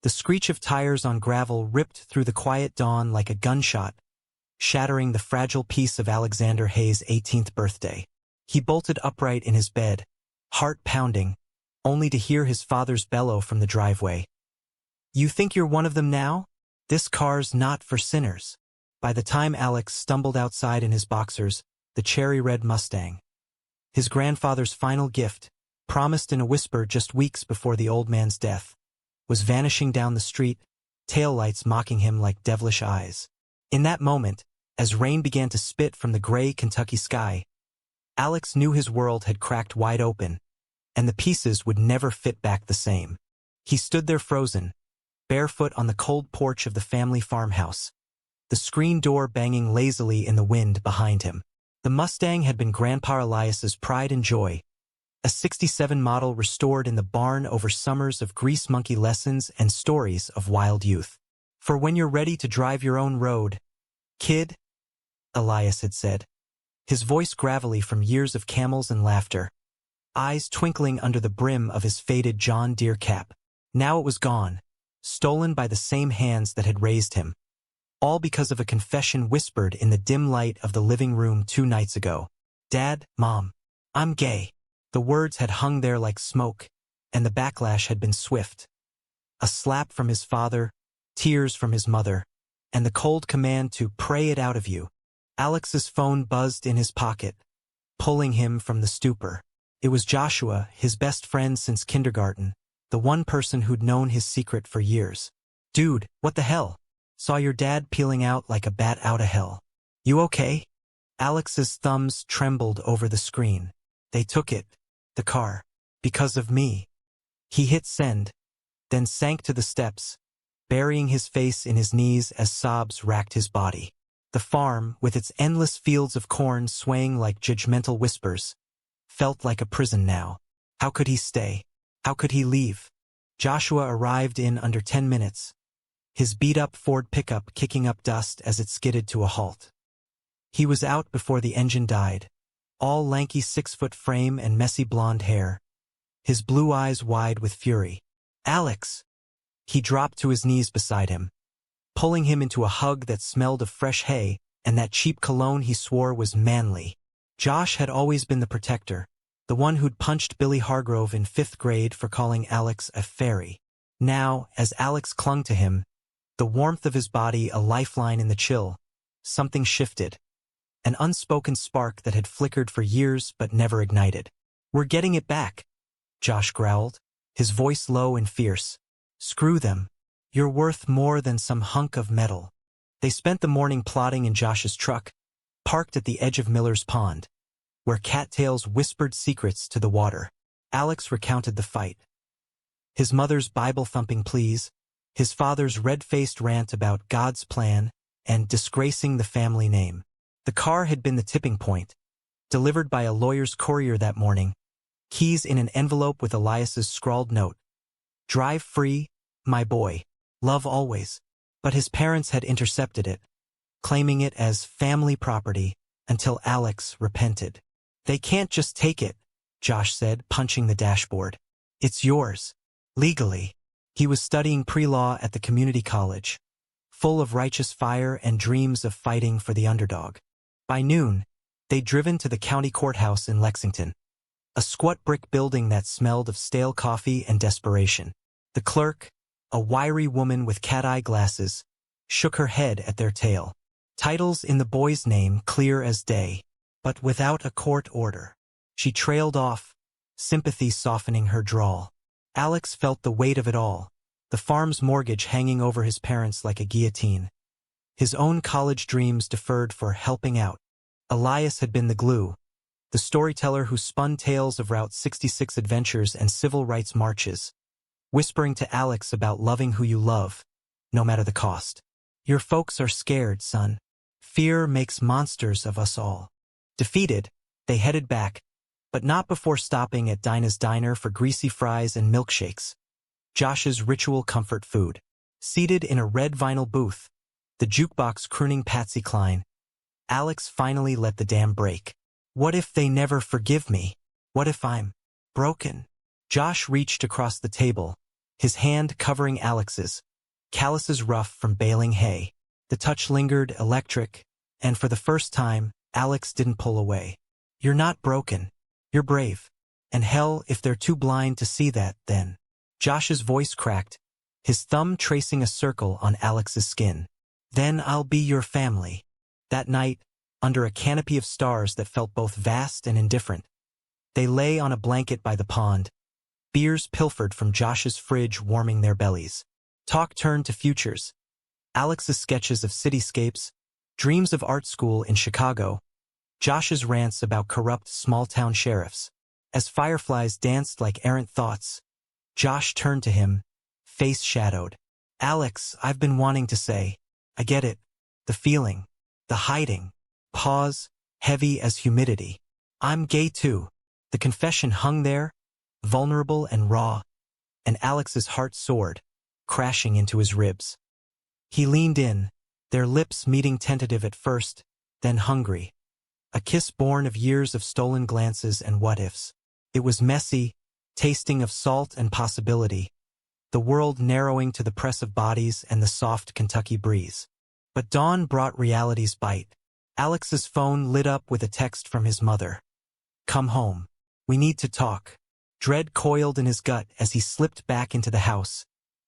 The screech of tires on gravel ripped through the quiet dawn like a gunshot, shattering the fragile peace of Alexander Hayes' 18th birthday. He bolted upright in his bed, heart pounding, only to hear his father's bellow from the driveway. "You think you're one of them now? This car's not for sinners." By the time Alex stumbled outside in his boxers, the cherry-red Mustang, his grandfather's final gift, promised in a whisper just weeks before the old man's death, was vanishing down the street, taillights mocking him like devilish eyes. In that moment, as rain began to spit from the gray Kentucky sky, Alex knew his world had cracked wide open, and the pieces would never fit back the same. He stood there frozen, barefoot on the cold porch of the family farmhouse, the screen door banging lazily in the wind behind him. The Mustang had been Grandpa Elias's pride and joy, a '67 model restored in the barn over summers of grease monkey lessons and stories of wild youth. "For when you're ready to drive your own road, kid," Elias had said, his voice gravelly from years of camels and laughter, eyes twinkling under the brim of his faded John Deere cap. Now it was gone, stolen by the same hands that had raised him. All because of a confession whispered in the dim light of the living room 2 nights ago. "Dad, Mom, I'm gay." The words had hung there like smoke, and the backlash had been swift. A slap from his father, tears from his mother, and the cold command to pray it out of you. Alex's phone buzzed in his pocket, pulling him from the stupor. It was Joshua, his best friend since kindergarten, the one person who'd known his secret for years. "Dude, what the hell? Saw your dad peeling out like a bat out of hell. You okay?" Alex's thumbs trembled over the screen. "They took it, the car, because of me." He hit send, then sank to the steps, burying his face in his knees as sobs racked his body. The farm, with its endless fields of corn swaying like judgmental whispers, felt like a prison now. How could he stay? How could he leave? Joshua arrived in under 10 minutes, his beat-up Ford pickup kicking up dust as it skidded to a halt. He was out before the engine died, all lanky 6-foot frame and messy blonde hair, his blue eyes wide with fury. "Alex!" He dropped to his knees beside him, pulling him into a hug that smelled of fresh hay and that cheap cologne he swore was manly. Josh had always been the protector, the one who'd punched Billy Hargrove in 5th grade for calling Alex a fairy. Now, as Alex clung to him, the warmth of his body a lifeline in the chill, something shifted, an unspoken spark that had flickered for years but never ignited. "We're getting it back," Josh growled, his voice low and fierce. "Screw them. You're worth more than some hunk of metal." They spent the morning plotting in Josh's truck, parked at the edge of Miller's Pond, where cattails whispered secrets to the water. Alex recounted the fight. His mother's Bible-thumping pleas, his father's red-faced rant about God's plan and disgracing the family name. The car had been the tipping point, delivered by a lawyer's courier that morning, keys in an envelope with Elias's scrawled note. "Drive free, my boy. Love always." But his parents had intercepted it, claiming it as family property until Alex repented. "They can't just take it," Josh said, punching the dashboard. "It's yours. Legally." He was studying pre-law at the community college, full of righteous fire and dreams of fighting for the underdog. By noon, they'd driven to the county courthouse in Lexington, a squat brick building that smelled of stale coffee and desperation. The clerk, a wiry woman with cat-eye glasses, shook her head at their tale. Titles in the boy's name clear as day, but without a court order. She trailed off, sympathy softening her drawl. Alex felt the weight of it all, the farm's mortgage hanging over his parents like a guillotine. His own college dreams deferred for helping out. Elias had been the glue, the storyteller who spun tales of Route 66 adventures and civil rights marches, whispering to Alex about loving who you love, no matter the cost. "Your folks are scared, son. Fear makes monsters of us all." Defeated, they headed back, but not before stopping at Dinah's Diner for greasy fries and milkshakes, Josh's ritual comfort food. Seated in a red vinyl booth, the jukebox crooning Patsy Cline, Alex finally let the dam break. "What if they never forgive me? What if I'm broken?" Josh reached across the table, his hand covering Alex's, calluses rough from baling hay. The touch lingered, electric, and for the first time, Alex didn't pull away. "You're not broken. You're brave. And hell, if they're too blind to see that, then." Josh's voice cracked, his thumb tracing a circle on Alex's skin. "Then I'll be your family." That night, under a canopy of stars that felt both vast and indifferent, they lay on a blanket by the pond, beers pilfered from Josh's fridge warming their bellies. Talk turned to futures. Alex's sketches of cityscapes, dreams of art school in Chicago, Josh's rants about corrupt small-town sheriffs. As fireflies danced like errant thoughts, Josh turned to him, face shadowed. "Alex, I've been wanting to say, I get it. The feeling, the hiding." Pause, heavy as humidity. "I'm gay too." The confession hung there, vulnerable and raw, and Alex's heart soared, crashing into his ribs. He leaned in, their lips meeting tentative at first, then hungry. A kiss born of years of stolen glances and what-ifs. It was messy, tasting of salt and possibility, the world narrowing to the press of bodies and the soft Kentucky breeze. But dawn brought reality's bite. Alex's phone lit up with a text from his mother. "Come home. We need to talk." Dread coiled in his gut as he slipped back into the house,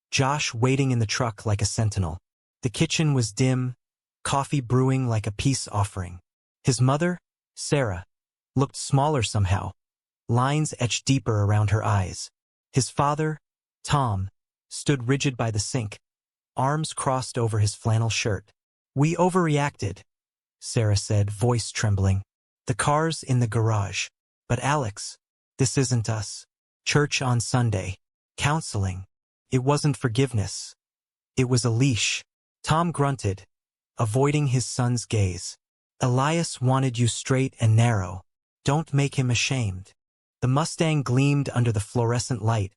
Josh waiting in the truck like a sentinel. The kitchen was dim, coffee brewing like a peace offering. His mother, Sarah, looked smaller somehow, lines etched deeper around her eyes. His father, Tom, stood rigid by the sink, arms crossed over his flannel shirt. "We overreacted," Sarah said, voice trembling. "The car's in the garage. But Alex, this isn't us. Church on Sunday. Counseling. It wasn't forgiveness. It was a leash." Tom grunted, avoiding his son's gaze. "Elias wanted you straight and narrow. Don't make him ashamed." The Mustang gleamed under the fluorescent light,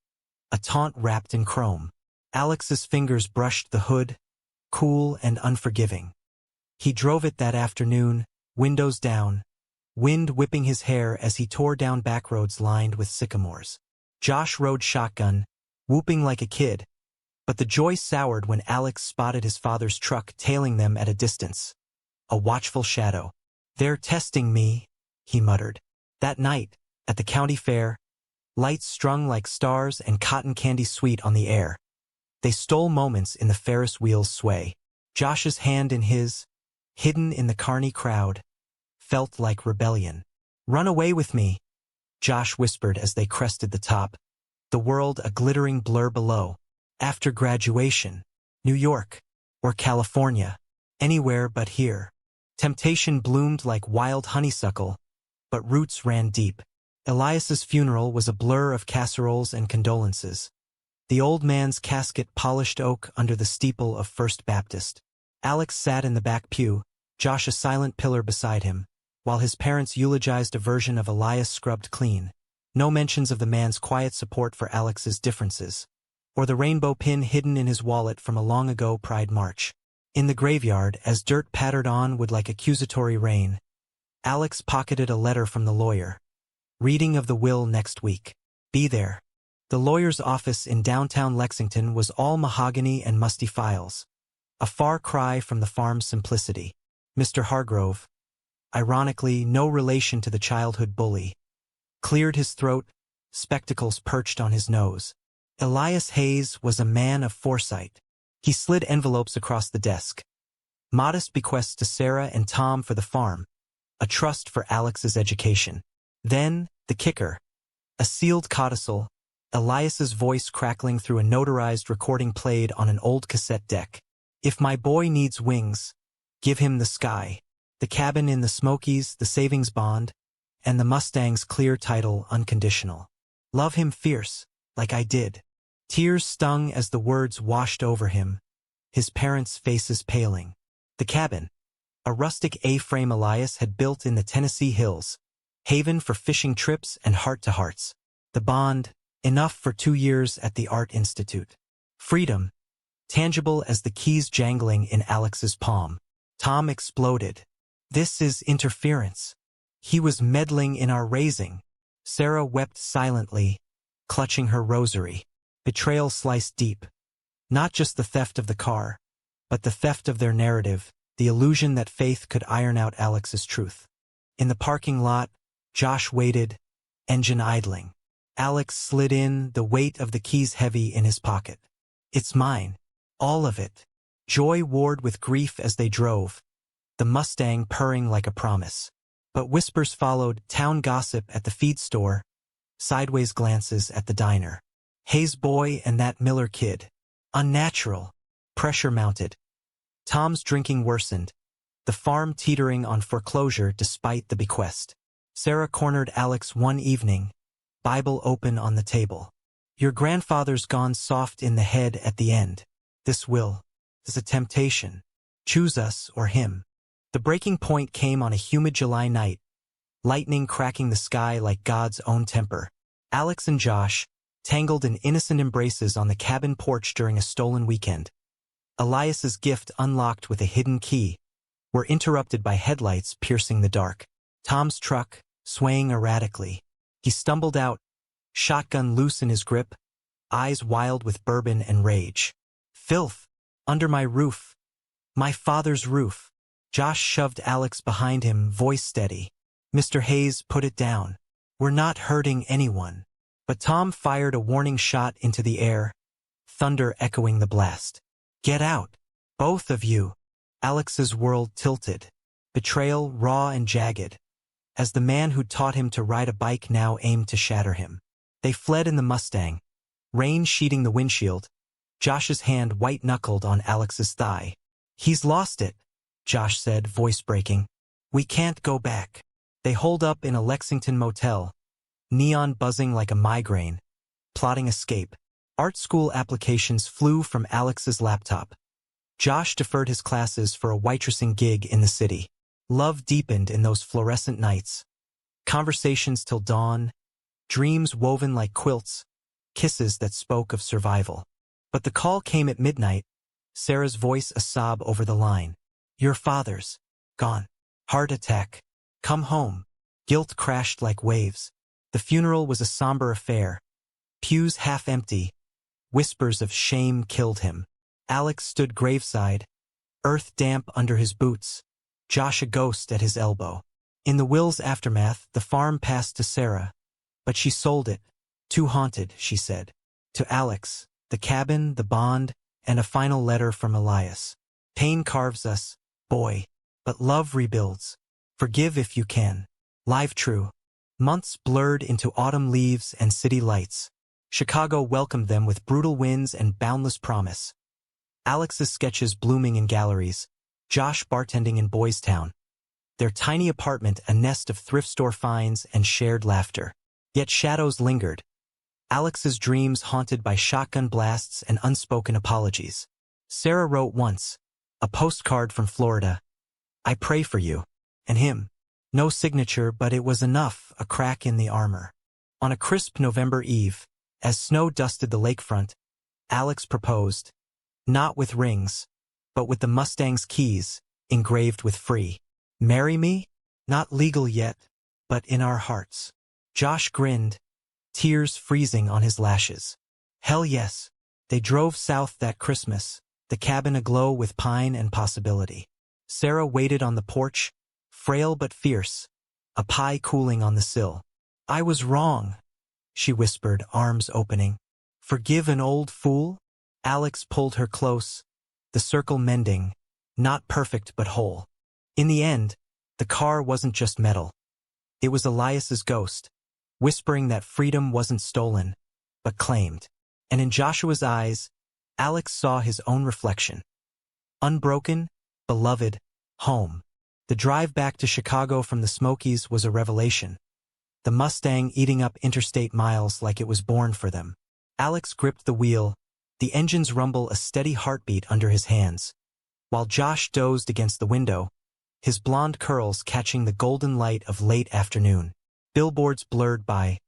a taunt wrapped in chrome. Alex's fingers brushed the hood, cool and unforgiving. He drove it that afternoon, windows down, wind whipping his hair as he tore down backroads lined with sycamores. Josh rode shotgun, whooping like a kid, but the joy soured when Alex spotted his father's truck tailing them at a distance. A watchful shadow. "They're testing me," he muttered. That night, at the county fair, lights strung like stars and cotton candy sweet on the air. They stole moments in the Ferris wheel's sway. Josh's hand in his, hidden in the carny crowd, felt like rebellion. "Run away with me," Josh whispered as they crested the top, the world a glittering blur below. "After graduation, New York, or California, anywhere but here." Temptation bloomed like wild honeysuckle, but roots ran deep. Elias's funeral was a blur of casseroles and condolences. The old man's casket polished oak under the steeple of First Baptist. Alex sat in the back pew, Josh a silent pillar beside him, while his parents eulogized a version of Elias scrubbed clean. No mentions of the man's quiet support for Alex's differences, or the rainbow pin hidden in his wallet from a long-ago Pride March. In the graveyard, as dirt pattered onward like accusatory rain, Alex pocketed a letter from the lawyer. "Reading of the will next week. Be there." The lawyer's office in downtown Lexington was all mahogany and musty files, a far cry from the farm's simplicity. Mr. Hargrove, ironically no relation to the childhood bully, cleared his throat, spectacles perched on his nose. Elias Hayes was a man of foresight. He slid envelopes across the desk. Modest bequests to Sarah and Tom for the farm, a trust for Alex's education. Then, the kicker. A sealed codicil, Elias's voice crackling through a notarized recording played on an old cassette deck. "If my boy needs wings, give him the sky, the cabin in the Smokies, the savings bond, and the Mustang's clear title unconditional. Love him fierce, like I did." Tears stung as the words washed over him, his parents' faces paling. The cabin, a rustic A-frame Elias had built in the Tennessee hills, haven for fishing trips and heart-to-hearts. The bond, enough for 2 years at the Art Institute. Freedom, tangible as the keys jangling in Alex's palm. Tom exploded. "This is interference. He was meddling in our raising." Sarah wept silently, clutching her rosary. Betrayal sliced deep. Not just the theft of the car, but the theft of their narrative, the illusion that Faith could iron out Alex's truth. In the parking lot, Josh waited, engine idling. Alex slid in, the weight of the keys heavy in his pocket. "It's mine. All of it." Joy warred with grief as they drove, the Mustang purring like a promise. But whispers followed, town gossip at the feed store, sideways glances at the diner. Hayes' boy and that Miller kid. Unnatural. Pressure mounted. Tom's drinking worsened, the farm teetering on foreclosure despite the bequest. Sarah cornered Alex one evening, Bible open on the table. "Your grandfather's gone soft in the head at the end. This will is a temptation. Choose us or him." The breaking point came on a humid July night, lightning cracking the sky like God's own temper. Alex and Josh, tangled in innocent embraces on the cabin porch during a stolen weekend. Elias's gift unlocked with a hidden key, were interrupted by headlights piercing the dark. Tom's truck, swaying erratically. He stumbled out, shotgun loose in his grip, eyes wild with bourbon and rage. "Filth! Under my roof! My father's roof!" Josh shoved Alex behind him, voice steady. "Mr. Hayes, put it down. We're not hurting anyone." But Tom fired a warning shot into the air, thunder echoing the blast. "Get out! Both of you!" Alex's world tilted, betrayal raw and jagged, as the man who'd taught him to ride a bike now aimed to shatter him. They fled in the Mustang, rain sheeting the windshield, Josh's hand white-knuckled on Alex's thigh. "He's lost it," Josh said, voice breaking. "We can't go back." They holed up in a Lexington motel, neon buzzing like a migraine, plotting escape. Art school applications flew from Alex's laptop. Josh deferred his classes for a waitressing gig in the city. Love deepened in those fluorescent nights. Conversations till dawn, dreams woven like quilts, kisses that spoke of survival. But the call came at midnight, Sarah's voice a sob over the line. "Your father's gone. Heart attack. Come home." Guilt crashed like waves. The funeral was a somber affair. Pews half empty. Whispers of shame killed him. Alex stood graveside, earth damp under his boots, Josh a ghost at his elbow. In the will's aftermath, the farm passed to Sarah, but she sold it. "Too haunted," she said. To Alex, the cabin, the bond, and a final letter from Elias. "Pain carves us, boy, but love rebuilds. Forgive if you can." Live true. Months blurred into autumn leaves and city lights. Chicago welcomed them with brutal winds and boundless promise. Alex's sketches blooming in galleries, Josh bartending in Boys Town. Their tiny apartment a nest of thrift store finds and shared laughter. Yet shadows lingered. Alex's dreams haunted by shotgun blasts and unspoken apologies. Sarah wrote once, a postcard from Florida, "I pray for you." And him. No signature, but it was enough, a crack in the armor. On a crisp November eve, as snow dusted the lakefront, Alex proposed, not with rings, but with the Mustang's keys, engraved with free. "Marry me? Not legal yet, but in our hearts." Josh grinned, tears freezing on his lashes. Hell yes. They drove south that Christmas, the cabin aglow with pine and possibility. Sarah waited on the porch, frail but fierce, a pie cooling on the sill. "I was wrong," she whispered, arms opening. "Forgive an old fool?" Alex pulled her close, the circle mending, not perfect but whole. In the end, the car wasn't just metal. It was Elias's ghost, whispering that freedom wasn't stolen, but claimed. And in Joshua's eyes, Alex saw his own reflection. Unbroken, beloved, home. The drive back to Chicago from the Smokies was a revelation. The Mustang eating up interstate miles like it was born for them. Alex gripped the wheel, the engine's rumble a steady heartbeat under his hands, while Josh dozed against the window, his blonde curls catching the golden light of late afternoon. Billboards blurred by.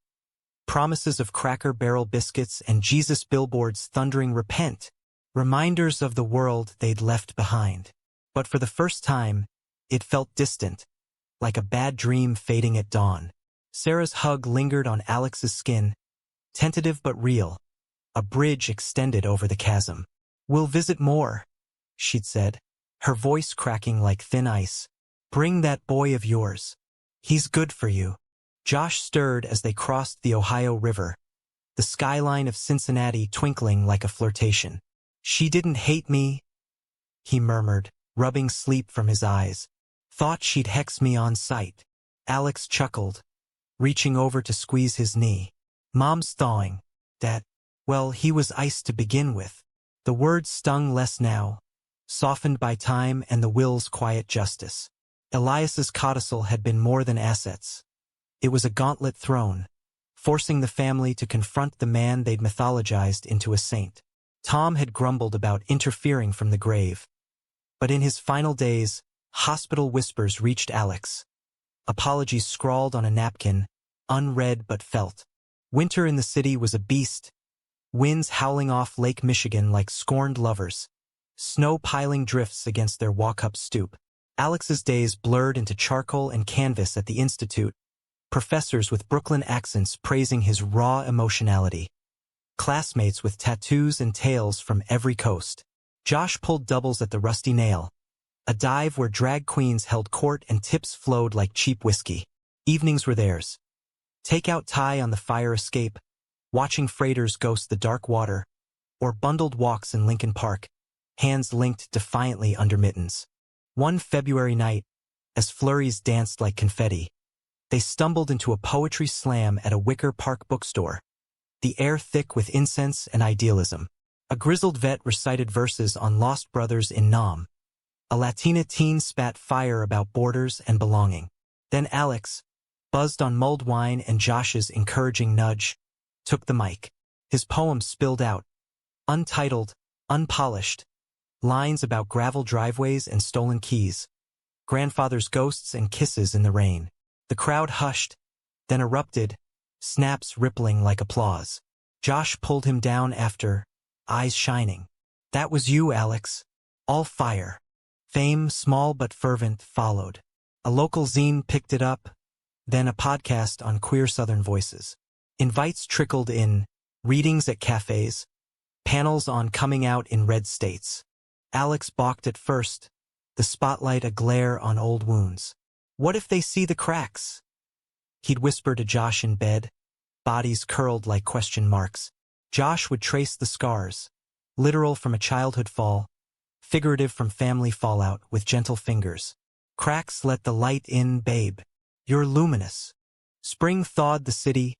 Promises of Cracker Barrel biscuits and Jesus billboards thundering repent, reminders of the world they'd left behind. But for the first time, it felt distant, like a bad dream fading at dawn. Sarah's hug lingered on Alex's skin, tentative but real, A bridge extended over the chasm. "We'll visit more," she'd said, her voice cracking like thin ice. "Bring that boy of yours. He's good for you." Josh stirred as they crossed the Ohio River, the skyline of Cincinnati twinkling like a flirtation. "She didn't hate me," he murmured, rubbing sleep from his eyes. "Thought she'd hex me on sight." Alex chuckled, reaching over to squeeze his knee. "Mom's thawing. Dad, well, he was ice to begin with." The words stung less now, softened by time and the will's quiet justice. Elias's codicil had been more than assets. It was a gauntlet thrown, forcing the family to confront the man they'd mythologized into a saint. Tom had grumbled about interfering from the grave. But in his final days, hospital whispers reached Alex. Apologies scrawled on a napkin, unread but felt. Winter in the city was a beast. Winds howling off Lake Michigan like scorned lovers. Snow piling drifts against their walk-up stoop. Alex's days blurred into charcoal and canvas at the Institute, professors with Brooklyn accents praising his raw emotionality. Classmates with tattoos and tales from every coast. Josh pulled doubles at the Rusty Nail, a dive where drag queens held court and tips flowed like cheap whiskey. Evenings were theirs. Take-out Thai on the fire escape, watching freighters ghost the dark water, or bundled walks in Lincoln Park, hands linked defiantly under mittens. One February night, as flurries danced like confetti, they stumbled into a poetry slam at a Wicker Park bookstore, the air thick with incense and idealism. A grizzled vet recited verses on lost brothers in Nam. A Latina teen spat fire about borders and belonging. Then Alex, buzzed on mulled wine and Josh's encouraging nudge, took the mic. His poem spilled out, untitled, unpolished, lines about gravel driveways and stolen keys, grandfather's ghosts and kisses in the rain. The crowd hushed, then erupted, snaps rippling like applause. Josh pulled him down after, eyes shining. "That was you, Alex." All fire. Fame, small but fervent, followed. A local zine picked it up, then a podcast on queer Southern voices. Invites trickled in, readings at cafes, panels on coming out in red states. Alex balked at first, the spotlight a glare on old wounds. "What if they see the cracks?" He'd whisper to Josh in bed, bodies curled like question marks. Josh would trace the scars, literal from a childhood fall, figurative from family fallout, with gentle fingers. "Cracks let the light in, babe. You're luminous." Spring thawed the city,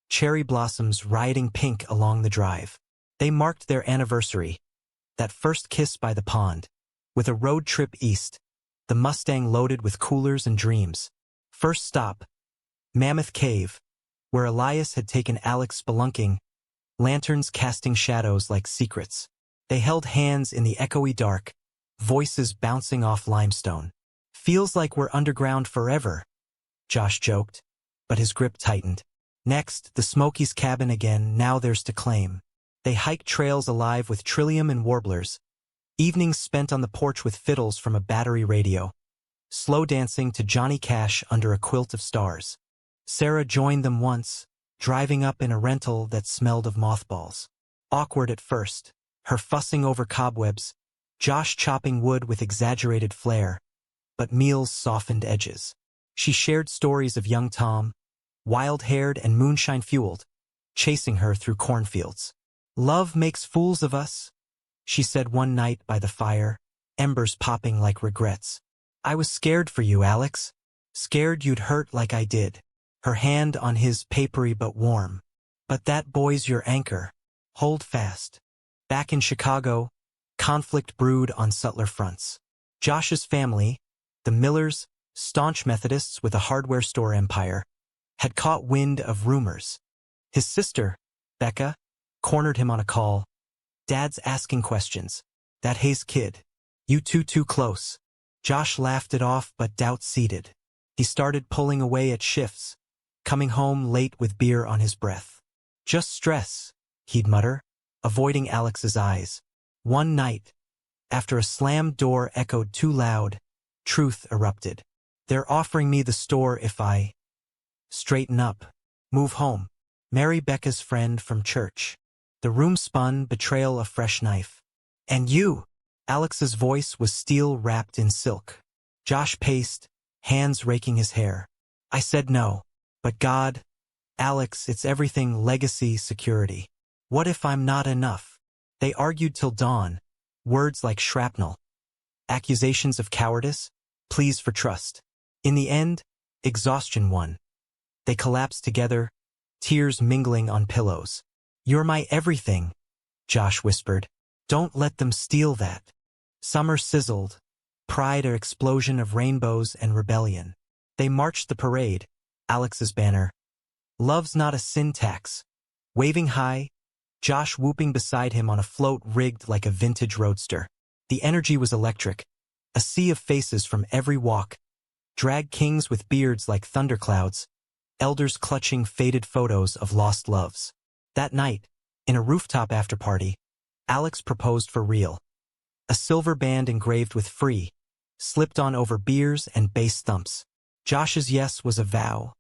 cherry blossoms rioting pink along the drive. They marked their anniversary, that first kiss by the pond, with a road trip east, the Mustang loaded with coolers and dreams. First stop, Mammoth Cave, where Elias had taken Alex spelunking, lanterns casting shadows like secrets. They held hands in the echoey dark, voices bouncing off limestone. "Feels like we're underground forever," Josh joked, but his grip tightened. Next, the Smokies cabin again, now theirs to claim. They hiked trails alive with trillium and warblers, evenings spent on the porch with fiddles from a battery radio, slow dancing to Johnny Cash under a quilt of stars. Sarah joined them once, driving up in a rental that smelled of mothballs. Awkward at first, her fussing over cobwebs, Josh chopping wood with exaggerated flair, but meals softened edges. She shared stories of young Tom, wild-haired and moonshine-fueled, chasing her through cornfields. "Love makes fools of us," she said one night by the fire, embers popping like regrets. "I was scared for you, Alex. Scared you'd hurt like I did." Her hand on his, papery but warm. "But that boy's your anchor. Hold fast." Back in Chicago, conflict brewed on subtler fronts. Josh's family, the Millers, staunch Methodists with a hardware store empire, had caught wind of rumors. His sister, Becca, cornered him on a call. "Dad's asking questions. That Hayes kid. You two too close." Josh laughed it off, but doubt seeded. He started pulling away at shifts, coming home late with beer on his breath. "Just stress," he'd mutter, avoiding Alex's eyes. One night, after a slammed door echoed too loud, truth erupted. "They're offering me the store if I straighten up, move home, marry Becca's friend from church." The room spun, betrayal a fresh knife. And you? Alex's voice was steel wrapped in silk. Josh paced, hands raking his hair. I said no. But God, Alex, it's everything, legacy, security. What if I'm not enough? They argued till dawn, words like shrapnel. Accusations of cowardice, pleas for trust. In the end, exhaustion won. They collapsed together, tears mingling on pillows. You're my everything, Josh whispered. Don't let them steal that. Summer sizzled, pride an explosion of rainbows and rebellion. They marched the parade, Alex's banner. Love's not a sin tax. Waving high, Josh whooping beside him on a float rigged like a vintage roadster. The energy was electric, a sea of faces from every walk. Drag kings with beards like thunderclouds, elders clutching faded photos of lost loves. That night, in a rooftop after-party, Alex proposed for real. A silver band engraved with free, slipped on over beers and bass thumps. Josh's yes was a vow,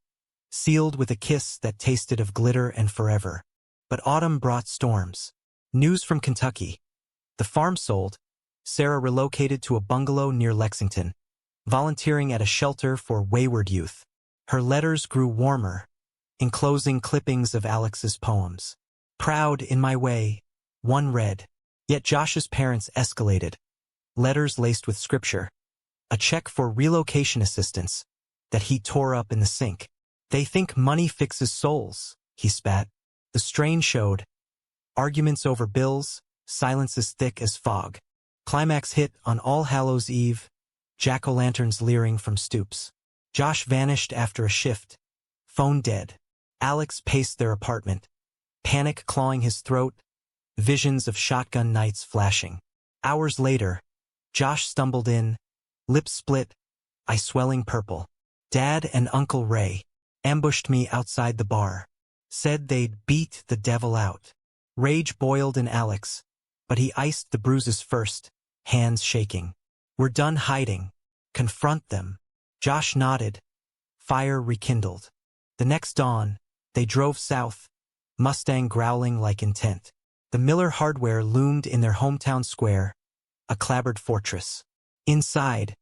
sealed with a kiss that tasted of glitter and forever. But autumn brought storms. News from Kentucky. The farm sold. Sarah relocated to a bungalow near Lexington, volunteering at a shelter for wayward youth. Her letters grew warmer, enclosing clippings of Alex's poems. Proud in my way, one read. Yet Josh's parents escalated. Letters laced with scripture. A check for relocation assistance that he tore up in the sink. They think money fixes souls, he spat. The strain showed. Arguments over bills, silence as thick as fog. Climax hit on All Hallows' Eve, jack-o'-lanterns leering from stoops. Josh vanished after a shift. Phone dead. Alex paced their apartment. Panic clawing his throat, visions of shotgun nights flashing. Hours later, Josh stumbled in, lips split, eye swelling purple. Dad and Uncle Ray ambushed me outside the bar. Said they'd beat the devil out. Rage boiled in Alex, but he iced the bruises first, hands shaking. We're done hiding. Confront them. Josh nodded. Fire rekindled. The next dawn, they drove south, Mustang growling like intent. The Miller hardware loomed in their hometown square, a clabbered fortress. Inside,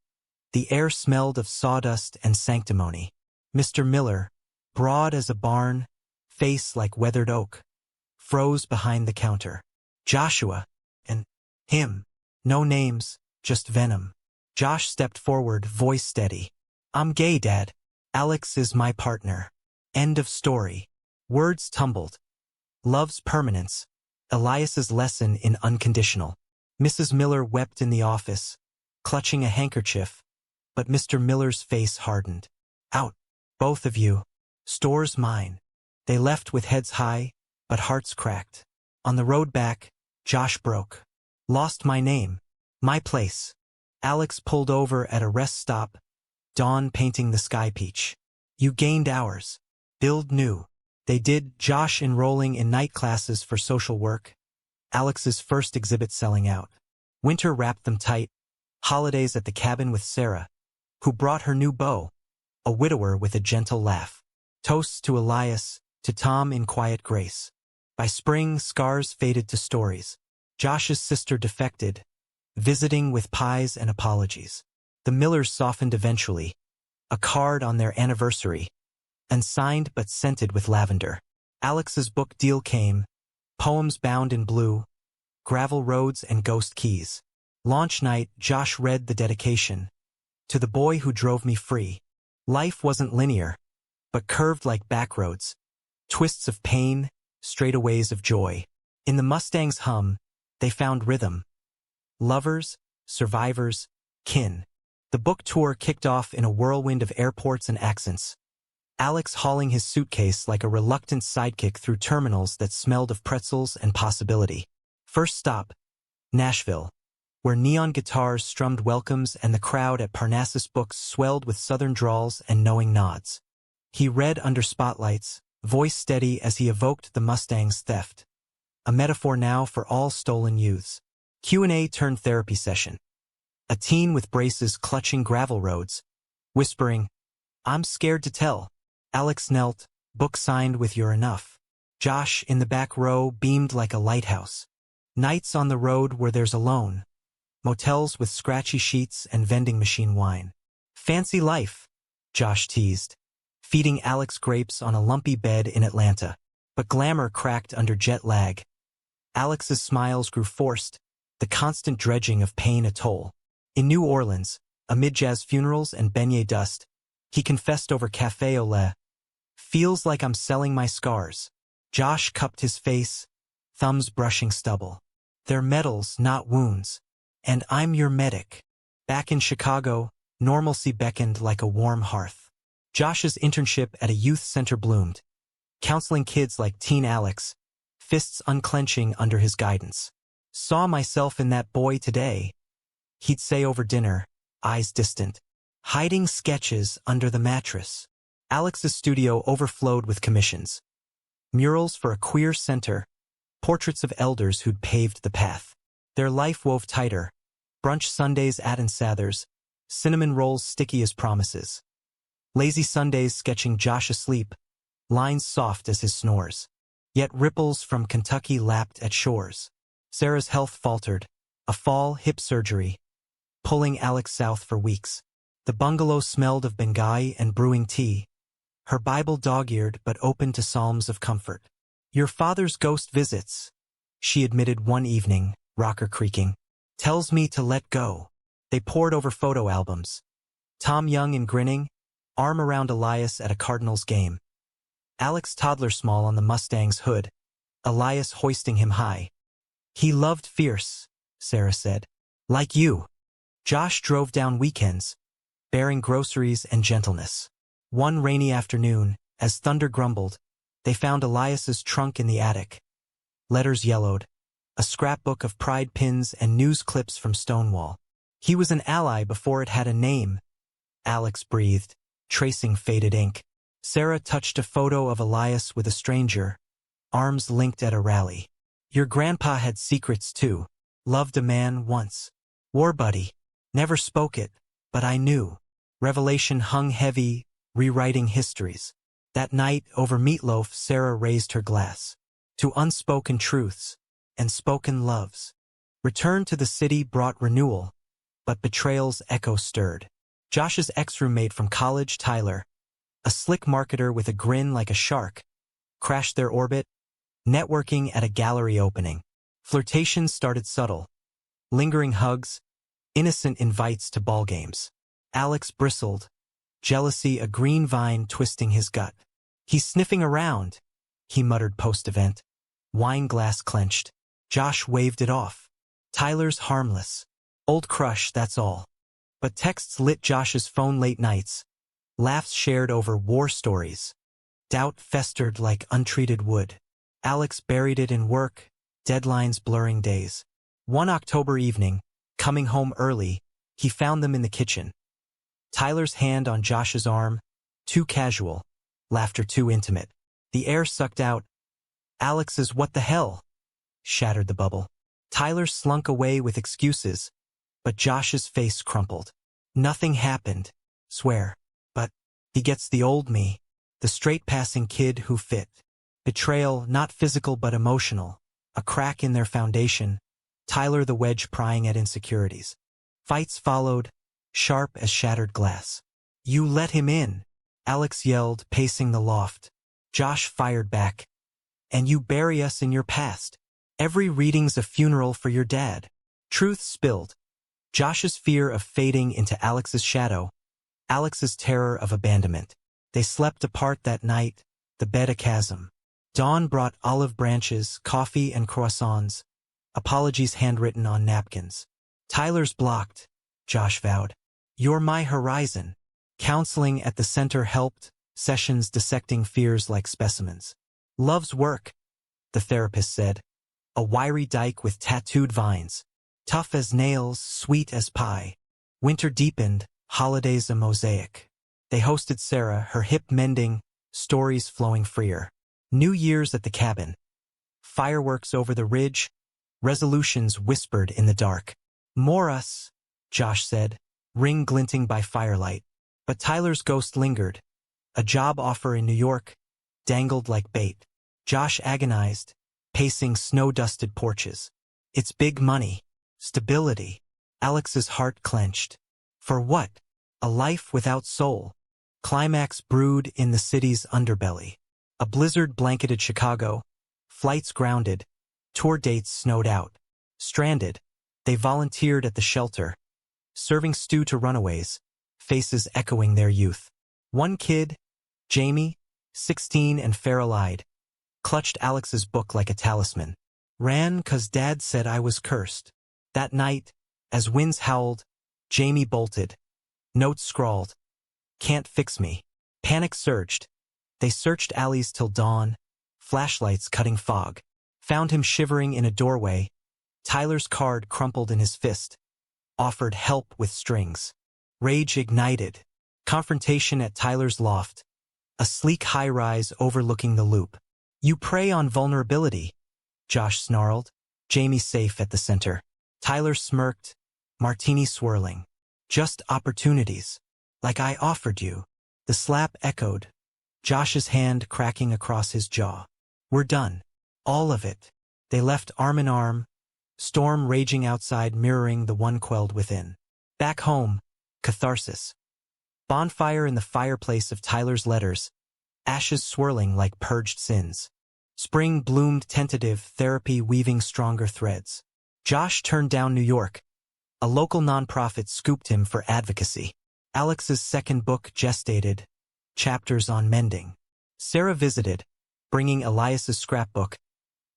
the air smelled of sawdust and sanctimony. Mr. Miller, broad as a barn, face like weathered oak, froze behind the counter. Joshua, and him. No names, just venom. Josh stepped forward, voice steady. I'm gay, Dad. Alex is my partner. End of story. Words tumbled. Love's permanence. Elias's lesson in unconditional. Mrs. Miller wept in the office, clutching a handkerchief, but Mr. Miller's face hardened. Out, both of you. Store's mine. They left with heads high, but hearts cracked. On the road back, Josh broke. Lost my name. My place. Alex pulled over at a rest stop, dawn painting the sky peach. You gained ours. Build new. They did, Josh enrolling in night classes for social work. Alex's first exhibit selling out. Winter wrapped them tight. Holidays at the cabin with Sarah, who brought her new beau, a widower with a gentle laugh. Toasts to Elias, to Tom in quiet grace. By spring, scars faded to stories. Josh's sister defected, visiting with pies and apologies. The Millers softened eventually, a card on their anniversary, unsigned but scented with lavender. Alex's book deal came, poems bound in blue, gravel roads and ghost keys. Launch night, Josh read the dedication. To the boy who drove me free. Life wasn't linear, but curved like backroads. Twists of pain, straightaways of joy. In the Mustang's hum, they found rhythm. Lovers, survivors, kin. The book tour kicked off in a whirlwind of airports and accents. Alex hauling his suitcase like a reluctant sidekick through terminals that smelled of pretzels and possibility. First stop, Nashville, where neon guitars strummed welcomes and the crowd at Parnassus Books swelled with southern drawls and knowing nods. He read under spotlights, voice steady as he evoked the Mustang's theft. A metaphor now for all stolen youths. Q&A turned therapy session. A teen with braces clutching gravel roads, whispering, I'm scared to tell. Alex knelt, book signed with You're Enough. Josh, in the back row, beamed like a lighthouse. Nights on the road where there's alone. Motels with scratchy sheets and vending machine wine. Fancy life, Josh teased, feeding Alex grapes on a lumpy bed in Atlanta. But glamour cracked under jet lag. Alex's smiles grew forced, the constant dredging of pain a toll. In New Orleans, amid jazz funerals and beignet dust, he confessed over café au lait. Feels like I'm selling my scars. Josh cupped his face, thumbs brushing stubble. They're medals, not wounds. And I'm your medic. Back in Chicago, normalcy beckoned like a warm hearth. Josh's internship at a youth center bloomed, counseling kids like teen Alex, fists unclenching under his guidance. Saw myself in that boy today, he'd say over dinner, eyes distant, hiding sketches under the mattress. Alex's studio overflowed with commissions. Murals for a queer center, portraits of elders who'd paved the path. Their life wove tighter, brunch Sundays at and Sather's, cinnamon rolls sticky as promises. Lazy Sundays sketching Josh asleep, lines soft as his snores. Yet ripples from Kentucky lapped at shores. Sarah's health faltered, a fall, hip surgery, pulling Alex south for weeks. The bungalow smelled of Bengay and brewing tea, her Bible dog-eared but open to psalms of comfort. Your father's ghost visits, she admitted one evening, rocker creaking. Tells me to let go. They pored over photo albums. Tom young and grinning, arm around Elias at a Cardinals game. Alex toddler small on the Mustang's hood, Elias hoisting him high. He loved fierce, Sarah said. Like you. Josh drove down weekends, bearing groceries and gentleness. One rainy afternoon, as thunder grumbled, they found Elias's trunk in the attic. Letters yellowed, a scrapbook of pride pins and news clips from Stonewall. He was an ally before it had a name, Alex breathed, tracing faded ink. Sarah touched a photo of Elias with a stranger, arms linked at a rally. Your grandpa had secrets too. Loved a man once. War buddy. Never spoke it, but I knew. Revelation hung heavy, rewriting histories. That night, over meatloaf, Sarah raised her glass. To unspoken truths and spoken loves. Return to the city brought renewal, but betrayal's echo stirred. Josh's ex-roommate from college, Tyler, a slick marketer with a grin like a shark, crashed their orbit, networking at a gallery opening. Flirtations started subtle. Lingering hugs, innocent invites to ball games. Alex bristled, jealousy a green vine twisting his gut. He's sniffing around, he muttered post-event. Wine glass clenched. Josh waved it off. Tyler's harmless. Old crush, that's all. But texts lit Josh's phone late nights. Laughs shared over war stories. Doubt festered like untreated wood. Alex buried it in work, deadlines blurring days. One October evening, coming home early, he found them in the kitchen. Tyler's hand on Josh's arm, too casual, laughter too intimate. The air sucked out. Alex's what the hell? Shattered the bubble. Tyler slunk away with excuses, but Josh's face crumpled. Nothing happened, swear. But he gets the old me, the straight-passing kid who fit. Betrayal, not physical but emotional. A crack in their foundation. Tyler the wedge prying at insecurities. Fights followed, sharp as shattered glass. You let him in, Alex yelled, pacing the loft. Josh fired back. And you bury us in your past. Every reading's a funeral for your dad. Truth spilled. Josh's fear of fading into Alex's shadow. Alex's terror of abandonment. They slept apart that night, the bed a chasm. Dawn brought olive branches, coffee and croissants. Apologies handwritten on napkins. Tyler's blocked, Josh vowed. You're my horizon. Counseling at the center helped, sessions dissecting fears like specimens. Love's work, the therapist said. A wiry dyke with tattooed vines. Tough as nails, sweet as pie. Winter deepened, holidays a mosaic. They hosted Sarah, her hip mending, stories flowing freer. New Year's at the cabin. Fireworks over the ridge, resolutions whispered in the dark. More us, Josh said, ring glinting by firelight. But Tyler's ghost lingered. A job offer in New York, dangled like bait. Josh agonized, pacing snow-dusted porches. It's big money. Stability. Alex's heart clenched. For what? A life without soul. Climax brewed in the city's underbelly. A blizzard blanketed Chicago. Flights grounded. Tour dates snowed out. Stranded, they volunteered at the shelter, serving stew to runaways, faces echoing their youth. One kid, Jamie, 16 and feral-eyed, clutched Alex's book like a talisman. Ran 'cause Dad said I was cursed. That night, as winds howled, Jamie bolted. Notes scrawled, "Can't fix me." Panic surged. They searched alleys till dawn, flashlights cutting fog. Found him shivering in a doorway, Tyler's card crumpled in his fist. Offered help with strings. Rage ignited. Confrontation at Tyler's loft. A sleek high-rise overlooking the loop. You prey on vulnerability, Josh snarled. Jamie safe at the center. Tyler smirked, martini swirling. Just opportunities. Like I offered you. The slap echoed. Josh's hand cracking across his jaw. We're done. All of it. They left arm in arm, storm raging outside mirroring the one quelled within. Back home, catharsis. Bonfire in the fireplace of Tyler's letters, ashes swirling like purged sins. Spring bloomed tentative, therapy weaving stronger threads. Josh turned down New York. A local nonprofit scooped him for advocacy. Alex's second book gestated, chapters on mending. Sarah visited, bringing Elias's scrapbook,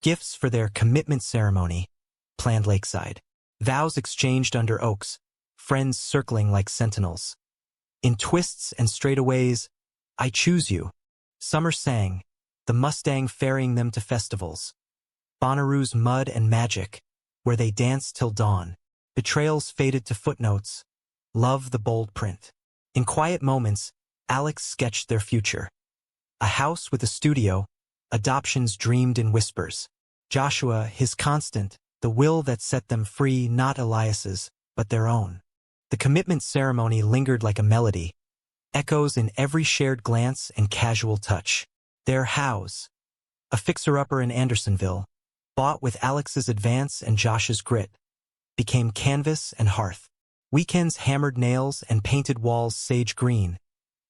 gifts for their commitment ceremony, planned lakeside. Vows exchanged under oaks, friends circling like sentinels. In twists and straightaways, I choose you. Summer sang, the Mustang ferrying them to festivals. Bonnaroo's mud and magic, where they danced till dawn. Betrayals faded to footnotes. Love the bold print. In quiet moments, Alex sketched their future. A house with a studio, adoptions dreamed in whispers. Joshua, his constant, the will that set them free, not Elias's, but their own. The commitment ceremony lingered like a melody, echoes in every shared glance and casual touch. Their house, a fixer-upper in Andersonville, bought with Alex's advance and Josh's grit, became canvas and hearth. Weekends hammered nails and painted walls sage green,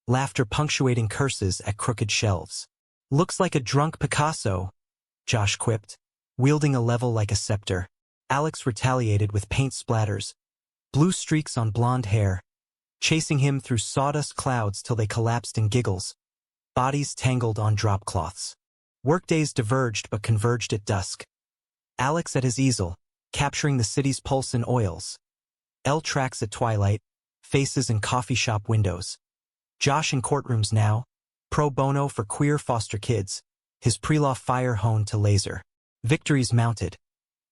laughter punctuating curses at crooked shelves. Looks like a drunk Picasso, Josh quipped, wielding a level like a scepter. Alex retaliated with paint splatters, blue streaks on blonde hair, chasing him through sawdust clouds till they collapsed in giggles, bodies tangled on drop cloths. Workdays diverged but converged at dusk. Alex at his easel, capturing the city's pulse in oils. L tracks at twilight, faces in coffee shop windows. Josh in courtrooms now, pro bono for queer foster kids, his pre-law fire honed to laser. Victories mounted.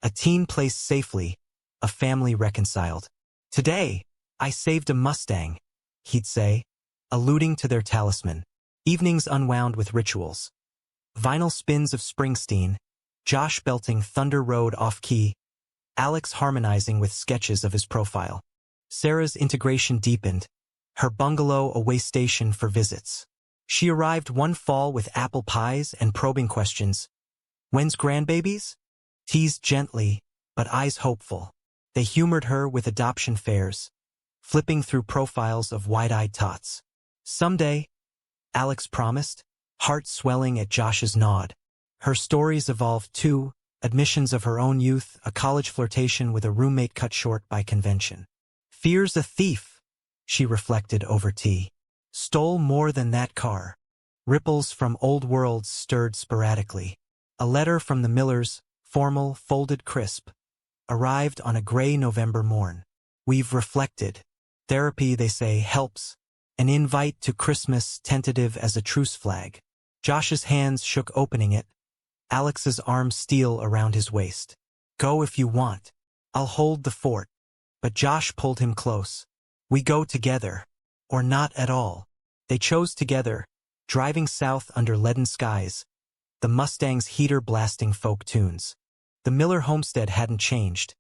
A teen placed safely, a family reconciled. Today, I saved a Mustang, he'd say, alluding to their talisman. Evenings unwound with rituals. Vinyl spins of Springsteen, Josh belting Thunder Road off-key, Alex harmonizing with sketches of his profile. Sarah's integration deepened, her bungalow a way station for visits. She arrived one fall with apple pies and probing questions. When's grandbabies? Teased gently, but eyes hopeful. They humored her with adoption fairs, flipping through profiles of wide-eyed tots. Someday, Alex promised, heart swelling at Josh's nod. Her stories evolved too, admissions of her own youth, a college flirtation with a roommate cut short by convention. Fear's a thief, she reflected over tea. Stole more than that car. Ripples from old worlds stirred sporadically. A letter from the Millers, formal, folded crisp, arrived on a gray November morn. We've reflected. Therapy, they say, helps. An invite to Christmas, tentative as a truce flag. Josh's hands shook opening it. Alex's arms steel around his waist. Go if you want. I'll hold the fort. But Josh pulled him close. We go together. Or not at all. They chose together, driving south under leaden skies, the Mustang's heater blasting folk tunes. The Miller homestead hadn't changed.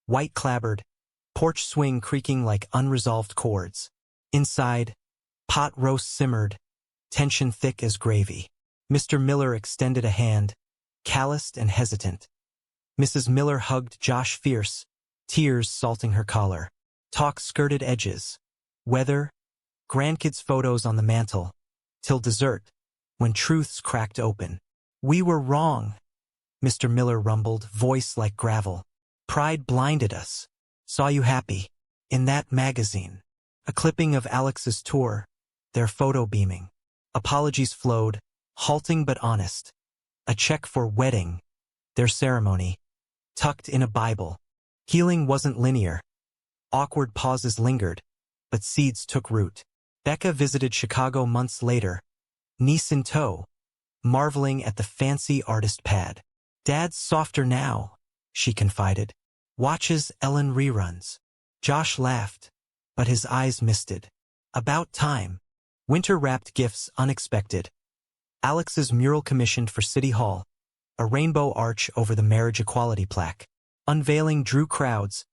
White clabbered, porch swing creaking like unresolved chords. Inside, pot roast simmered, tension thick as gravy. Mr. Miller extended a hand, calloused and hesitant. Mrs. Miller hugged Josh fierce, tears salting her collar. Talk skirted edges. Weather, grandkids' photos on the mantel, till dessert, when truths cracked open. We were wrong, Mr. Miller rumbled, voice like gravel. Pride blinded us. Saw you happy. In that magazine. A clipping of Alex's tour, their photo beaming. Apologies flowed, halting but honest. A check for wedding, their ceremony. Tucked in a Bible. Healing wasn't linear. Awkward pauses lingered, but seeds took root. Becca visited Chicago months later, niece in tow, marveling at the fancy artist pad. Dad's softer now, she confided. Watches Ellen reruns. Josh laughed, but his eyes misted. About time. Winter-wrapped gifts unexpected. Alex's mural commissioned for City Hall, a rainbow arch over the marriage equality plaque. Unveiling drew crowds,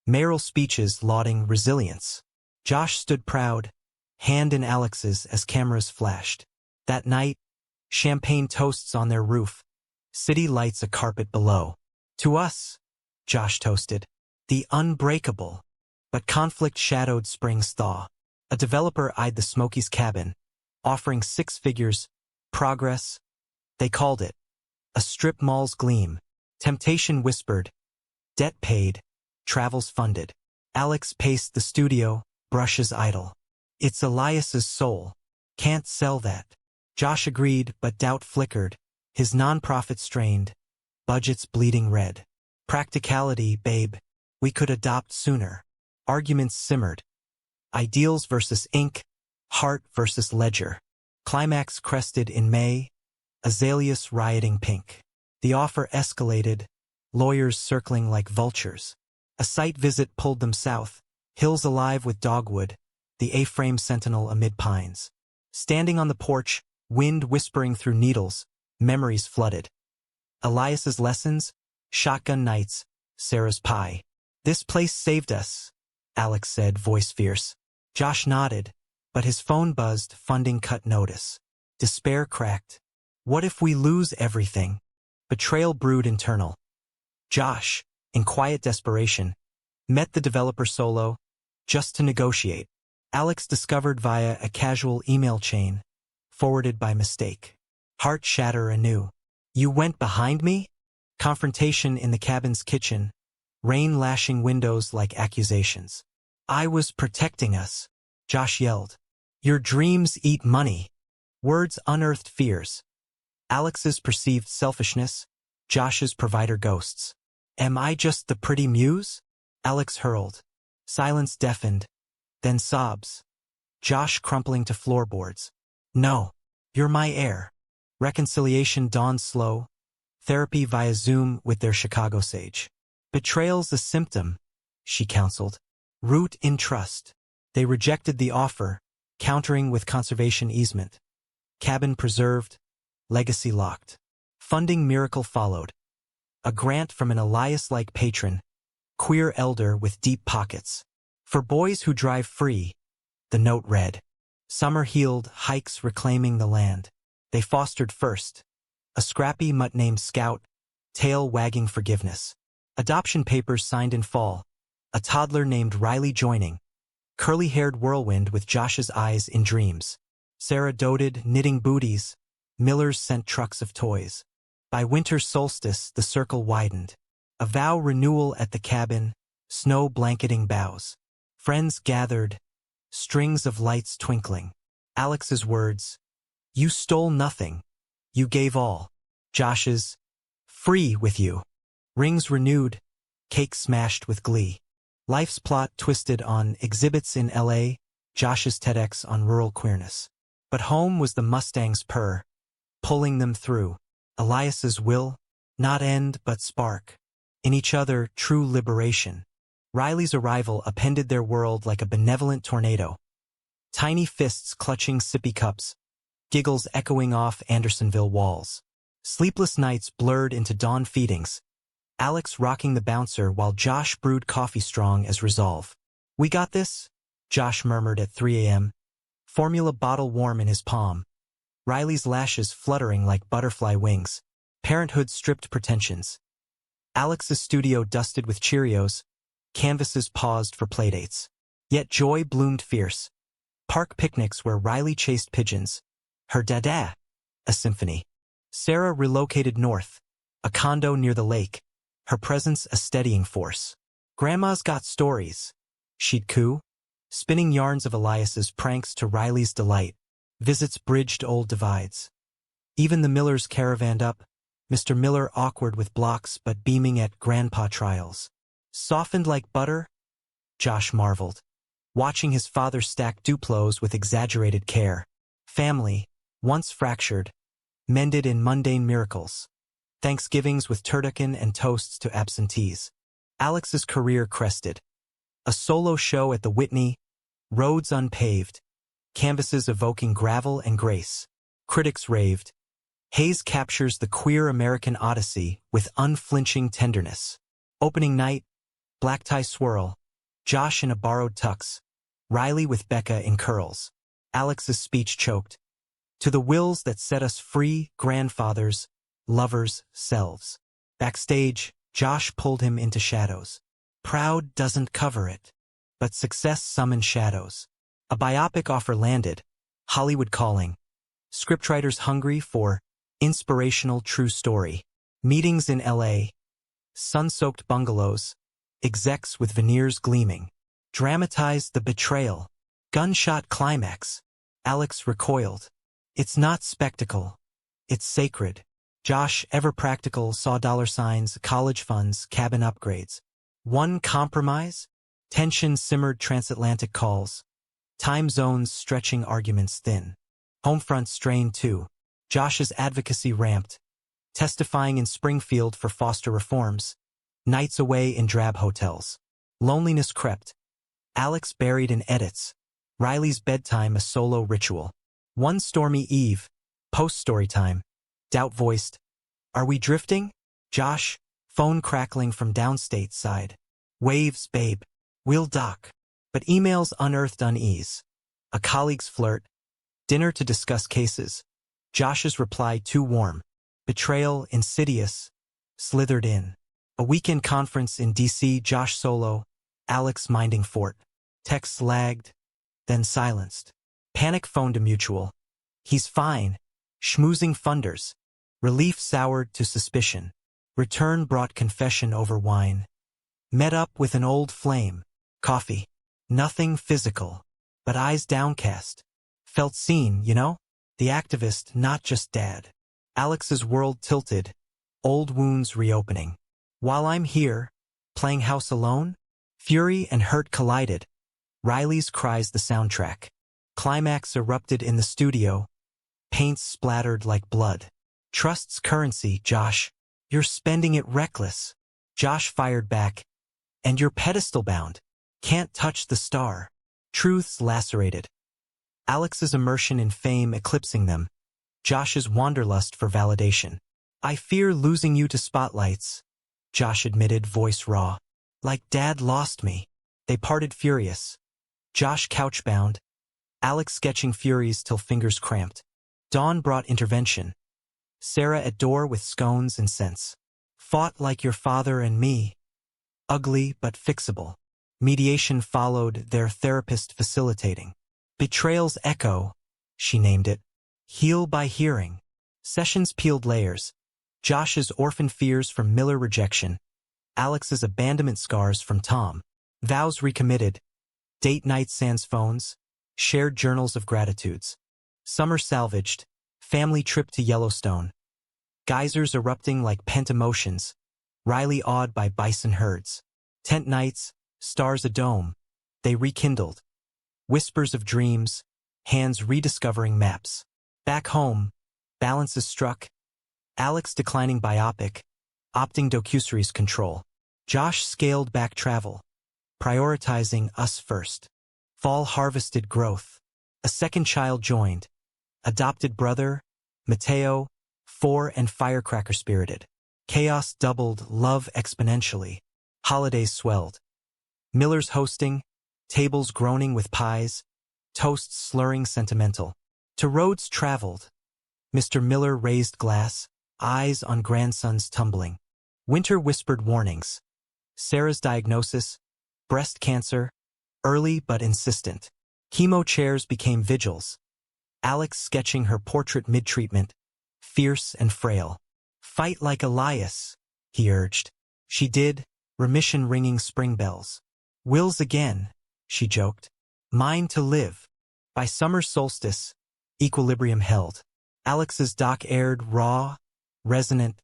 mayoral speeches lauding resilience. Josh stood proud, hand in Alex's as cameras flashed. That night, champagne toasts on their roof, city lights a carpet below. To us, Josh toasted, the unbreakable. But conflict shadowed spring's thaw. A developer eyed the Smokies cabin, offering 6 figures, progress. They called it. A strip mall's gleam. Temptation whispered. Debt paid. Travels funded. Alex paced the studio, brushes idle. It's Elias's soul. Can't sell that. Josh agreed, but doubt flickered. His nonprofit strained. Budgets bleeding red. Practicality, babe. We could adopt sooner. Arguments simmered. Ideals versus ink. Heart versus ledger. Climax crested in May. Azaleas rioting pink. The offer escalated. Lawyers circling like vultures. A site visit pulled them south. Hills alive with dogwood. The A-frame sentinel amid pines. Standing on the porch, wind whispering through needles, memories flooded. Elias's lessons, shotgun nights, Sarah's pie. This place saved us, Alex said, voice fierce. Josh nodded, but his phone buzzed, funding cut notice. Despair cracked. What if we lose everything? Betrayal brewed internal. Josh, in quiet desperation, met the developer solo, just to negotiate. Alex discovered via a casual email chain, forwarded by mistake. Heart shatter anew. You went behind me? Confrontation in the cabin's kitchen, rain lashing windows like accusations. I was protecting us, Josh yelled. Your dreams eat money. Words unearthed fears. Alex's perceived selfishness, Josh's provider ghosts. Am I just the pretty muse? Alex hurled. Silence deafened, then sobs. Josh crumpling to floorboards. No, you're my heir. Reconciliation dawned slow. Therapy via Zoom with their Chicago sage. Betrayal's a symptom, she counseled. Root in trust. They rejected the offer, countering with conservation easement. Cabin preserved, legacy locked. Funding miracle followed. A grant from an Elias-like patron, queer elder with deep pockets. For boys who drive free, the note read. Summer healed, hikes reclaiming the land. They fostered first. A scrappy mutt named Scout, tail wagging forgiveness. Adoption papers signed in fall. A toddler named Riley joining. Curly-haired whirlwind with Josh's eyes in dreams. Sarah doted, knitting booties. Millers sent trucks of toys. By winter solstice, the circle widened. A vow renewal at the cabin, snow blanketing boughs. Friends gathered, strings of lights twinkling. Alex's words. You stole nothing. You gave all. Josh's. Free with you. Rings renewed, cake smashed with glee. Life's plot twisted on exhibits in L.A., Josh's TEDx on rural queerness. But home was the Mustang's purr, pulling them through. Elias's will, not end but spark. In each other, true liberation. Riley's arrival upended their world like a benevolent tornado. Tiny fists clutching sippy cups, giggles echoing off Andersonville walls. Sleepless nights blurred into dawn feedings. Alex rocking the bouncer while Josh brewed coffee strong as resolve. We got this, Josh murmured at 3 a.m., formula bottle warm in his palm. Riley's lashes fluttering like butterfly wings. Parenthood stripped pretensions. Alex's studio dusted with Cheerios. Canvases paused for playdates. Yet joy bloomed fierce. Park picnics where Riley chased pigeons. Her dada, a symphony. Sarah relocated north, a condo near the lake. Her presence a steadying force. Grandma's got stories. She'd coo, spinning yarns of Elias's pranks to Riley's delight. Visits bridged old divides. Even the Millers caravanned up, Mr. Miller awkward with blocks but beaming at grandpa trials. Softened like butter? Josh marveled, watching his father stack Duplos with exaggerated care. Family, once fractured, mended in mundane miracles. Thanksgivings with turducken and toasts to absentees. Alex's career crested. A solo show at the Whitney, roads unpaved, canvases evoking gravel and grace. Critics raved. Hayes captures the queer American odyssey with unflinching tenderness. Opening night, black tie swirl, Josh in a borrowed tux, Riley with Becca in curls. Alex's speech choked. To the wills that set us free, grandfathers, lovers, selves. Backstage, Josh pulled him into shadows. Proud doesn't cover it. But success summoned shadows. A biopic offer landed, Hollywood calling. Scriptwriters hungry for inspirational true story. Meetings in L.A., sun-soaked bungalows, execs with veneers gleaming. Dramatized the betrayal. Gunshot climax. Alex recoiled. It's not spectacle. It's sacred. Josh, ever practical, saw dollar signs, college funds, cabin upgrades. One compromise? Tension simmered transatlantic calls. Time zones stretching arguments thin. Homefront strained too. Josh's advocacy ramped. Testifying in Springfield for foster reforms. Nights away in drab hotels. Loneliness crept. Alex buried in edits. Riley's bedtime a solo ritual. One stormy eve. Post-story time. Doubt voiced. Are we drifting? Josh, phone crackling from downstate side. Waves, babe. We'll dock. But emails unearthed unease. A colleague's flirt. Dinner to discuss cases. Josh's reply too warm. Betrayal, insidious. Slithered in. A weekend conference in D.C. Josh solo. Alex minding fort. Texts lagged. Then silenced. Panic phoned a mutual. He's fine. Schmoozing funders. Relief soured to suspicion. Return brought confession over wine. Met up with an old flame. Coffee. Nothing physical. But eyes downcast. Felt seen, you know? The activist, not just dad. Alex's world tilted. Old wounds reopening. While I'm here, playing house alone, fury and hurt collided. Riley's cries the soundtrack. Climax erupted in the studio. Paint splattered like blood. Trust's currency, Josh. You're spending it reckless. Josh fired back. And you're pedestal bound. Can't touch the star. Truths lacerated. Alex's immersion in fame eclipsing them. Josh's wanderlust for validation. I fear losing you to spotlights. Josh admitted, voice raw. Like dad lost me. They parted furious. Josh couchbound. Alex sketching furies till fingers cramped. Dawn brought intervention. Sarah at door with scones and scents. Fought like your father and me. Ugly but fixable. Mediation followed, their therapist facilitating. Betrayal's echo, she named it. Heal by hearing. Sessions peeled layers. Josh's orphan fears from Miller rejection. Alex's abandonment scars from Tom. Vows recommitted. Date night sans phones. Shared journals of gratitudes. Summer salvaged. Family trip to Yellowstone. Geysers erupting like pent emotions. Riley awed by bison herds. Tent nights, stars adome. They rekindled. Whispers of dreams, hands rediscovering maps. Back home, balances struck. Alex declining biopic, opting docuseries control. Josh scaled back travel, prioritizing us first. Fall harvested growth. A second child joined. Adopted brother, Mateo, 4 and firecracker spirited. Chaos doubled, love exponentially. Holidays swelled. Miller's hosting, tables groaning with pies, toasts slurring sentimental. To roads traveled, Mr. Miller raised glass, eyes on grandson's tumbling. Winter whispered warnings. Sarah's diagnosis, breast cancer, early but insistent. Chemo chairs became vigils. Alex sketching her portrait mid-treatment, fierce and frail. Fight like Elias, he urged. She did, remission ringing spring bells. Will's again, she joked. Mine to live. By summer solstice, equilibrium held. Alex's doc aired raw, resonant,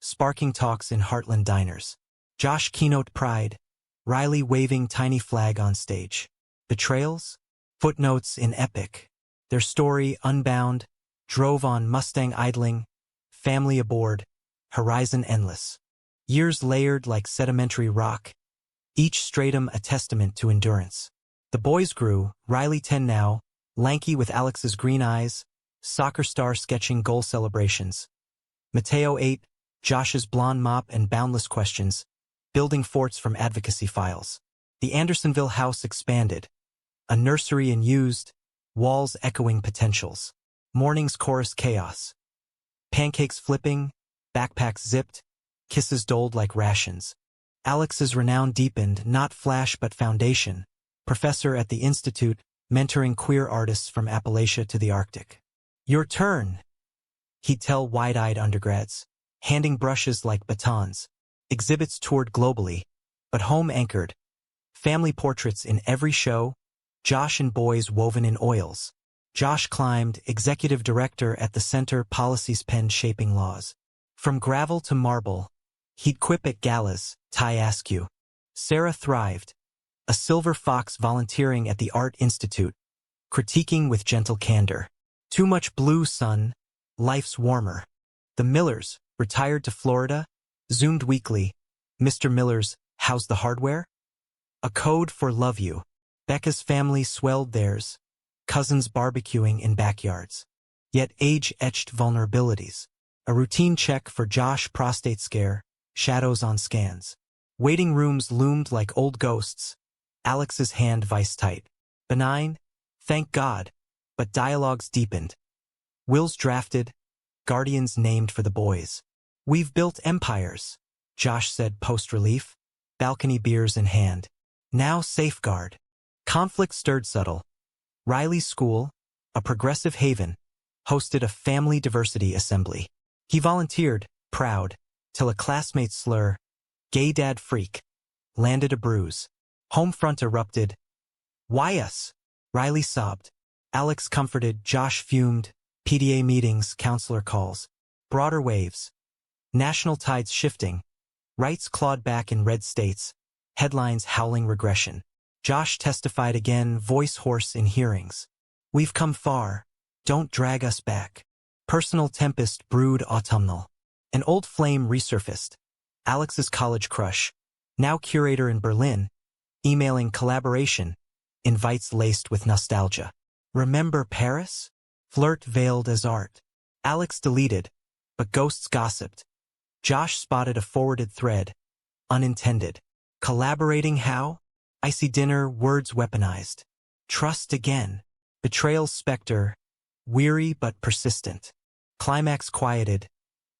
sparking talks in Heartland diners. Josh keynote pride, Riley waving tiny flag on stage. Betrayals? Footnotes in epic. Their story unbound, drove on Mustang idling, family aboard, horizon endless. Years layered like sedimentary rock, each stratum a testament to endurance. The boys grew, Riley 10 now, lanky with Alex's green eyes, soccer star sketching goal celebrations. Mateo 8, Josh's blonde mop and boundless questions, building forts from advocacy files. The Andersonville house expanded, a nursery unused, walls echoing potentials. Mornings chorus chaos. Pancakes flipping, backpacks zipped, kisses doled like rations. Alex's renown deepened, not flash but foundation. Professor at the Institute, mentoring queer artists from Appalachia to the Arctic. Your turn, he'd tell wide-eyed undergrads, handing brushes like batons. Exhibits toured globally, but home-anchored. Family portraits in every show, Josh and boys woven in oils. Josh climbed, executive director at the center, policies penned shaping laws. From gravel to marble, he'd quip at galas, Ty Askew. Sarah thrived, a silver fox volunteering at the Art Institute, critiquing with gentle candor. Too much blue, son, life's warmer. The Millers, retired to Florida, zoomed weekly. Mr. Miller's, how's the hardware? A code for love you. Becca's family swelled theirs, cousins barbecuing in backyards. Yet age-etched vulnerabilities. A routine check for Josh prostate scare, shadows on scans. Waiting rooms loomed like old ghosts, Alex's hand vice-tight. Benign? Thank God. But dialogues deepened. Wills drafted, guardians named for the boys. We've built empires, Josh said post-relief, balcony beers in hand. Now safeguard. Conflict stirred subtle. Riley's school, a progressive haven, hosted a family diversity assembly. He volunteered, proud, till a classmate's slur, gay dad freak, landed a bruise. Homefront erupted. Why us? Riley sobbed. Alex comforted, Josh fumed, PTA meetings, counselor calls. Broader waves. National tides shifting. Rights clawed back in red states. Headlines howling regression. Josh testified again, voice hoarse in hearings. We've come far. Don't drag us back. Personal tempest brewed autumnal. An old flame resurfaced. Alex's college crush, now curator in Berlin, emailing collaboration, invites laced with nostalgia. Remember Paris? Flirt veiled as art. Alex deleted, but ghosts gossiped. Josh spotted a forwarded thread. Unintended. Collaborating how? Icy dinner, words weaponized. Trust again. Betrayal's specter, weary but persistent. Climax quieted.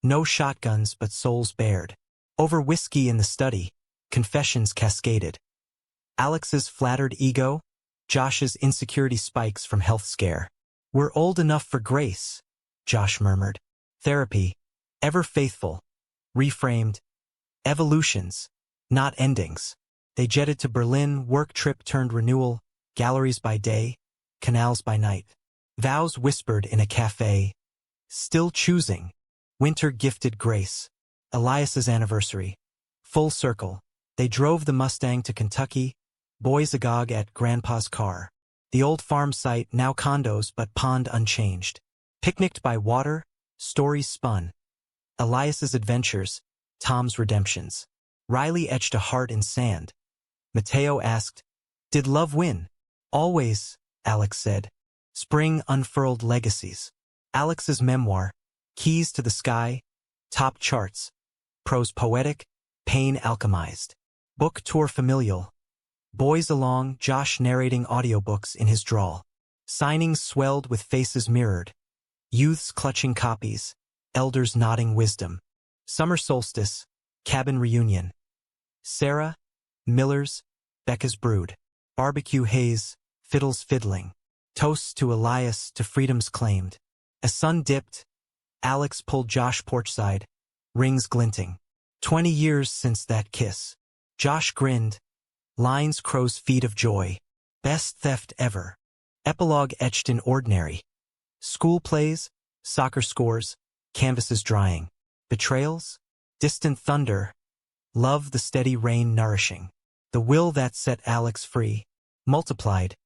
No shotguns but souls bared. Over whiskey in the study, confessions cascaded. Alex's flattered ego, Josh's insecurity spikes from health scare. We're old enough for grace, Josh murmured. Therapy, ever faithful, reframed. Evolutions, not endings. They jetted to Berlin, work trip turned renewal, galleries by day, canals by night. Vows whispered in a cafe. Still choosing. Winter gifted grace. Elias's anniversary. Full circle. They drove the Mustang to Kentucky, boys agog at Grandpa's car. The old farm site, now condos but pond unchanged. Picnicked by water, stories spun. Elias's adventures, Tom's redemptions. Riley etched a heart in sand. Mateo asked, did love win? Always, Alex said. Spring unfurled legacies. Alex's memoir, Keys to the Sky, top charts. Prose poetic, pain alchemized. Book tour familial. Boys along, Josh narrating audiobooks in his drawl. Signings swelled with faces mirrored. Youths clutching copies, elders nodding wisdom. Summer solstice, cabin reunion. Sarah, Miller's, Becca's brood. Barbecue haze, fiddles fiddling. Toasts to Elias, to freedom's claimed. As sun dipped, Alex pulled Josh porchside, rings glinting. 20 years since that kiss. Josh grinned, lines crow's feet of joy. Best theft ever. Epilogue etched in ordinary. School plays, soccer scores, canvases drying. Betrayals, distant thunder. Love the steady rain nourishing. The will that set Alex free, multiplied.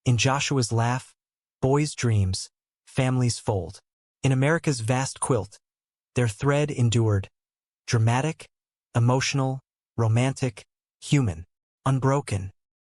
In Joshua's laugh, boys' dreams, families fold. In America's vast quilt, their thread endured. Dramatic, emotional, romantic, human, unbroken.